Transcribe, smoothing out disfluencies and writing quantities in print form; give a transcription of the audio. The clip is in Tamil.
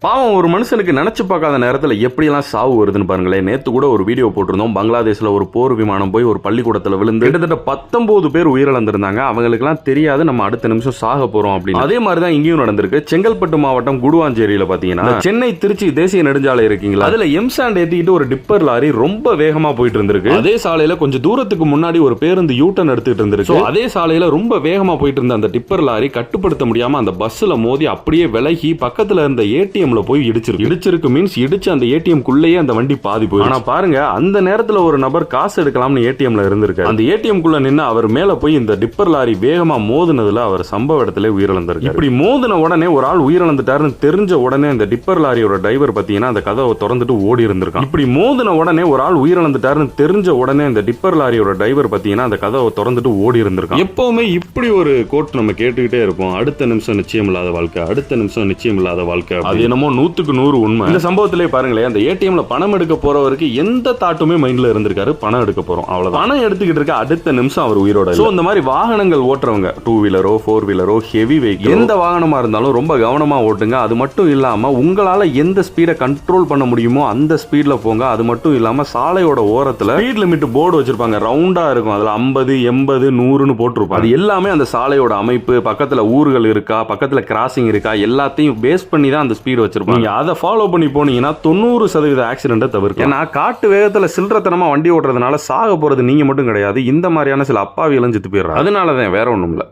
பாவம் ஒரு மனுஷனுக்கு நினைச்சு பார்க்காத நேரத்தில் எப்படியெல்லாம் சாவு வருதுன்னு பாருங்களேன். நேற்று கூட ஒரு வீடியோ போட்டிருந்தோம். பங்களாதேஷ்ல ஒரு போர் விமானம் போய் ஒரு பள்ளிக்கூடத்தில் விழுந்து கிட்டத்தட்ட 19 பேர் உயிரிழந்திருந்தாங்க. அவங்களுக்குலாம் தெரியாது நம்ம அடுத்த நிமிஷம் சாக போறோம் அப்படின்னு. அதே மாதிரி தான் இங்கேயும் நடந்திருக்கு. செங்கல்பட்டு மாவட்டம் குடுவாஞ்சேரியில பாத்தீங்கன்னா சென்னை திருச்சி தேசிய நெடுஞ்சாலை இருக்கீங்களா, அதுல எம்சாண்ட் ஏத்திக்கிட்டு ஒரு டிப்பர் லாரி ரொம்ப வேகமா போயிட்டு இருந்திருக்கு. அதே சாலையில கொஞ்சம் தூரத்துக்கு முன்னாடி ஒரு பேருந்து யூட்டன் எடுத்துட்டு இருந்திருக்கு. அதே சாலையில ரொம்ப வேகமா போயிட்டு இருந்த அந்த டிப்பர் லாரி கட்டுப்படுத்த முடியாம அந்த பஸ்ல மோதி அப்படியே விலகி பக்கத்துல இருந்த ஏடிஎம் போய் இடிச்சிருக்கு மீன்ஸ் இடிச்சு அந்த ஏடிஎம் குள்ளேயே அந்த வண்டி பாதி போய். ஆனா பாருங்க, அந்த நேரத்துல ஒரு நபர் காசு எடுக்கலாம்னு ஏடிஎம்ல இருந்திருக்கு. அந்த ஏடிஎம் குள்ள நின்னு அவர் மேல போய் இந்த டிப்பர் லாரி வேகமா மோதுனதுல அவர் சம்பவ இடத்துல உயிரிழந்திருக்காரு. இப்படி மோதின உடனே ஒரு ஆள் உயிரிழந்துட்டாருன்னு தெரிஞ்ச உடனே இந்த டிப்பர் லாரியோட டிரைவர் பாத்தீங்கன்னா அந்த கதவை திறந்துட்டு ஓடி இருந்திருக்கான். இப்படி மோதின உடனே ஒரு ஆள் உயிரிழந்துட்டாருன்னு தெரிஞ்ச உடனே இந்த டிப்பர் லாரியோட டிரைவர் பாத்தீங்கன்னா அந்த கதவை திறந்துட்டு ஓடி இருந்திருக்கான். எப்பவுமே இப்படி ஒரு கோட் நம்ம கேட்டுக்கிட்டே இருப்போம். அடுத்த நிமிஷம் நிச்சயம் இல்லாத வாழ்க்கை, அடுத்த நிமிஷம் நிச்சயம் இல்லாத வாழ்க்கை. அது என்னமோ 100க்கு 100 உண்மை. இந்த சம்பவத்திலே பாருங்களேன், அந்த ஏடிஎம்ல பணம் எடுக்க போறவருக்கு எந்த தாட்டுமே மைண்ட்ல இருந்திருக்காரு. பணம் எடுக்க போறோம் அவ்வளவுதான். பணம் எடுத்துக்கிட்டு இருக்க அடுத்த நிமிஷம் அவர் உயிரோட. சோ இந்த மாதிரி வாகனங்கள் ஓட்டுறவங்க, 2 வீலரோ 4 வீலரோ ஹெவி வெஹிக்கிள் எந்த வாகனமா இருந்தாலும் ரொம்ப கவனமா ஓட்டுங்க. அது மட்டும் இல்லாம உங்களால எந்த ஸ்பீடை கண்ட்ரோல் பண்ண முடியுமோ அந்த ஸ்பீட்ல போங்க. அது மட்டும் இல்லாம சாலையோட ஓரத்துல ஸ்பீட் லிமிட் போர்டு வச்சிருப்பாங்க, ரவுண்டா இருக்கும். அதுல 50 80 100ன்னு போட்டிருப்பாங்க. அது எல்லாமே அந்த சாலையோட அமைப்பு, பக்கத்துல ஊர்கள் இருக்கா, பக்கத்துல கிராசிங் இருக்கா, எல்லாத்தையும் பேஸ் பண்ணி தான் அந்த ஸ்பீடு வச்சிருப்பாங்க. நீங்க அதை ஃபாலோ பண்ணி போனீங்கன்னா 90% ஆக்சிடென்ட்டை தவிர்க்கும். ஏன்னா காட்டு வேகத்துல சில்லறத்தனமா வண்டி ஓட்டுறதுனால சாக போறது நீங்க மட்டும் கிடையாது, இந்த மாதிரியான சில அப்பாவிகளும் செத்து போயிடுறாங்க. அதனாலதான், வேற ஒண்ணும் இல்ல.